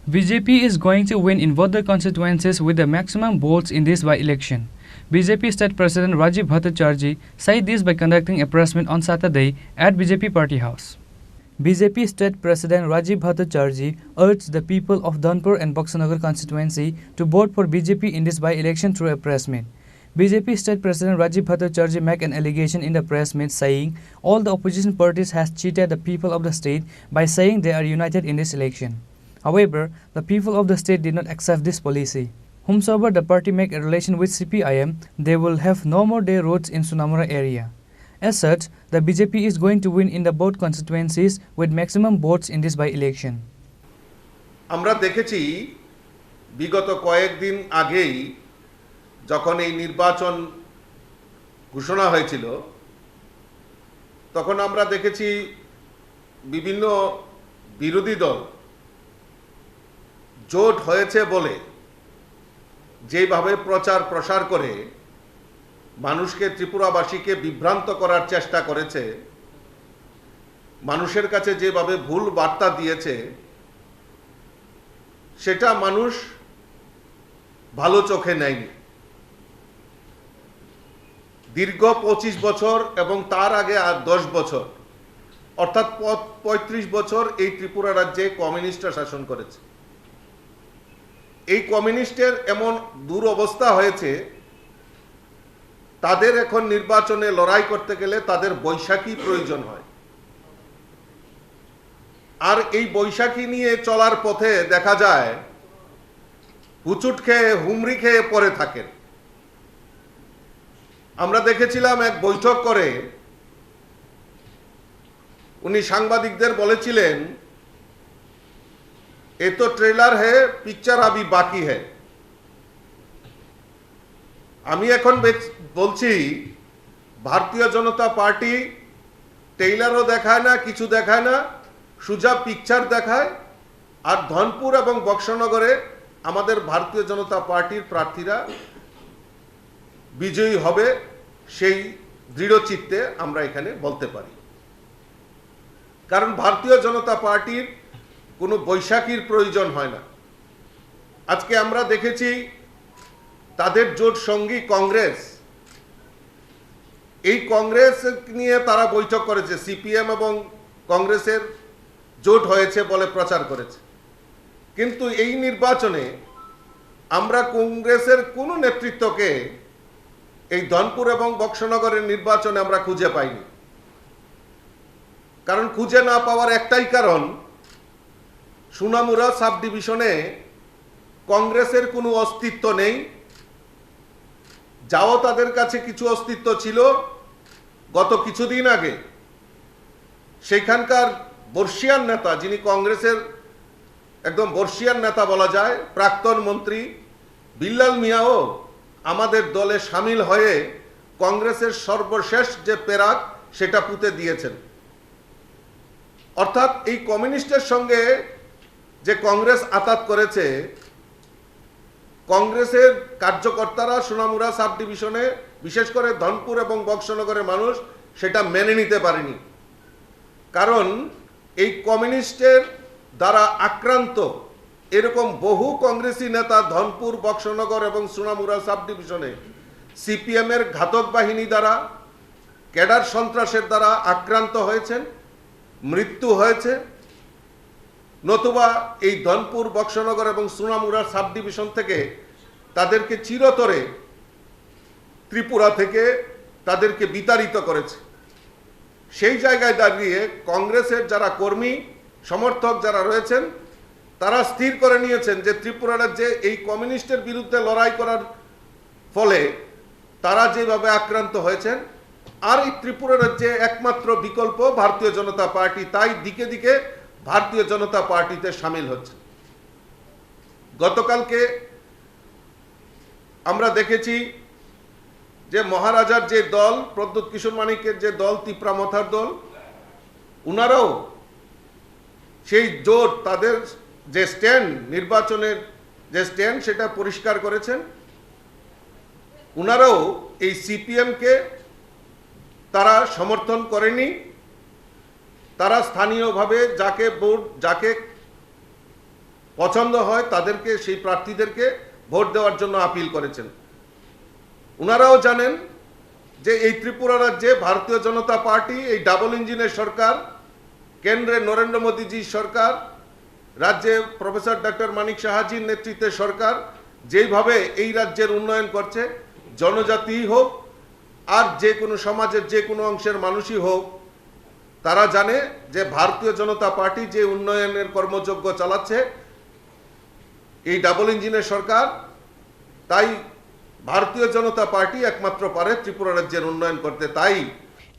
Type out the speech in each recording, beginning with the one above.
BJP is going to win in both the constituencies with the maximum votes in this by-election. BJP State President Rajib Bhattacharjee said this by conducting a press meet on Saturday at BJP Party House. BJP State President Rajib Bhattacharjee urged the people of Dhanpur and Boxanagar constituency to vote for BJP in this by-election through a press meet. BJP State President Rajib Bhattacharjee made an allegation in the press meet saying all the opposition parties has cheated the people of the state by saying they are united in this election. However, the people of the state did not accept this policy. Whomsoever the party make a relation with CPIM, they will have no more day roads in Sunamura area. As such, the BJP is going to win in the both constituencies with maximum votes in this by-election. আমরা দেখেছি বিগত কয়েকদিন আগেই যখন এই নির্বাচন ঘোষণা হয়েছিল তখন আমরা দেখেছি বিভিন্ন বিরোধী দল জোট হয়েছে বলে যেভাবে প্রচার প্রসার করে মানুষকে ত্রিপুরাবাসীকে বিভ্রান্ত করার চেষ্টা করেছে, মানুষের কাছে যেভাবে ভুল বার্তা দিয়েছে সেটা মানুষ ভালো চোখে নেয়নি। দীর্ঘ 25 বছর এবং তার আগে আর 10 বছর অর্থাৎ 35 বছর এই ত্রিপুরা রাজ্যে কমিউনিস্টরা শাসন করেছে। এই কমিউনিস্টের এমন দুরবস্থা হয়েছে তাদের এখন নির্বাচনে লড়াই করতে গেলে তাদের বৈশাখী প্রয়োজন হয়, আর এই বৈশাখী নিয়ে চলার পথে দেখা যায় হুচুট খেয়ে হুমড়ি খেয়ে পড়ে থাকেন। আমরা দেখেছিলাম এক বৈঠক করে উনি সাংবাদিকদের বলেছিলেন এ তো ট্রেলার है পিকচার আবি বাকি है। আমি এখন বলছি ভারতীয় জনতা পার্টি ট্রেলারও দেখায় না, কিছু দেখায় না, সুজা পিকচার দেখায়। আর ধনপুর এবং বক্সনগরে আমাদের ভারতীয় জনতা পার্টির প্রার্থীরা বিজয়ী হবে সেই দৃঢ় চিত্তে আমরা এখানে বলতে পারি, কারণ ভারতীয় জনতা পার্টির কোনো বৈশাখীর প্রয়োজন হয় না। আজকে আমরা দেখেছি তাদের জোট সঙ্গী কংগ্রেস, এই কংগ্রেস নিয়ে তারা বৈঠক করেছে, সিপিএম এবং কংগ্রেসের জোট হয়েছে বলে প্রচার করেছে, কিন্তু এই নির্বাচনে আমরা কংগ্রেসের কোনো নেতৃত্বকে এই ধনপুর এবং বক্সনগরের নির্বাচনে আমরা খুঁজে পাইনি। কারণ খুঁজে না পাওয়ার একটাই কারণ, সুনামুরা সাব ডিভিশনে কংগ্রেসের কোনো অস্তিত্ব নেই। যাও তাদের কাছে কিছু অস্তিত্ব ছিল গত কিছুদিন আগে, সেখানকার বর্ষিয়ান নেতা, যিনি কংগ্রেসের একদম বর্ষিয়ান নেতা বলা যায়, প্রাক্তন মন্ত্রী বিল্লাল মিয়াও আমাদের দলে সামিল হয়ে কংগ্রেসের সর্বশেষ যে পেরাক সেটা পুঁতে দিয়েছেন। অর্থাৎ এই কমিউনিস্টের সঙ্গে যে কংগ্রেস আতাত করেছে, কংগ্রেসের কার্যকর্তারা সোনামুড়া সাব ডিভিশনে বিশেষ করে ধনপুর এবং বক্সনগরের মানুষ সেটা মেনে নিতে পারেনি। কারণ এই কমিউনিস্টের দ্বারা আক্রান্ত এরকম বহু কংগ্রেসি নেতা ধনপুর, বক্সনগর এবং সোনামুড়া সাব ডিভিশনে সিপিএম এর ঘাতক বাহিনী দ্বারা, ক্যাডার সন্ত্রাসের দ্বারা আক্রান্ত হয়েছেন, মৃত্যু হয়েছে, নতুবা এই ধনপুর, বক্সনগর এবং সোনামুড়া সাব ডিভিশন থেকে তাদেরকে চিরতরে ত্রিপুরা থেকে তাদেরকে বিতাড়িত করেছে। সেই জায়গায় দাঁড়িয়ে কংগ্রেসের যারা কর্মী সমর্থক যারা রয়েছেন তারা স্থির করে নিয়েছেন যে ত্রিপুরা রাজ্যে এই কমিউনিস্টের বিরুদ্ধে লড়াই করার ফলে তারা যেভাবে আক্রান্ত হয়েছেন, আর এই ত্রিপুরা রাজ্যে একমাত্র বিকল্প ভারতীয় জনতা পার্টি, তাই দিকে দিকে ভারতীয় জনতা পার্টিতে সামিল হচ্ছে। গতকালকে আমরা দেখেছি যে মহারাজার যে দল, প্রদ্যুৎ কিশোর মানিকের যে দল, তিপ্রামথার দল, উনারাও সেই জোট, তাদের যে স্ট্যান্ড, নির্বাচনের যে স্ট্যান্ড সেটা পরিষ্কার করেছেন। উনারাও এই সিপিএমকে তারা সমর্থন করেনি, তারা স্থানীয়ভাবে যাকে পছন্দ হয় তাদেরকে, সেই প্রার্থীদেরকে ভোট দেওয়ার জন্য আপিল করেছেন। ওনারাও জানেন যে এই ত্রিপুরা রাজ্যে ভারতীয় জনতা পার্টি, এই ডাবল ইঞ্জিনের সরকার, কেন্দ্রে নরেন্দ্র মোদীজির সরকার, রাজ্যে প্রফেসর ডক্টর মানিক সাহাজির নেতৃত্বের সরকার যেইভাবে এই রাজ্যের উন্নয়ন করছে, জনজাতিই হোক আর যে কোনো সমাজের যে কোনো অংশের মানুষই হোক, তারা জানে যে ভারতীয় জনতা পার্টি যে উন্নয়নের কর্মযজ্ঞ চালাচ্ছে এই ডাবল ইঞ্জিনের সরকার, তাই ভারতীয় জনতা পার্টি একমাত্র পারে ত্রিপুরা রাজ্যের উন্নয়ন করতে। তাই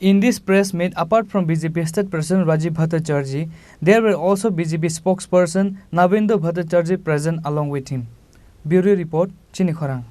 In this press meet, apart from BJP State President Rajib Bhattacharjee, there were also BJP spokesperson Navendra Bhattacharjee present along with him. Bureau Report, Chini Khorang.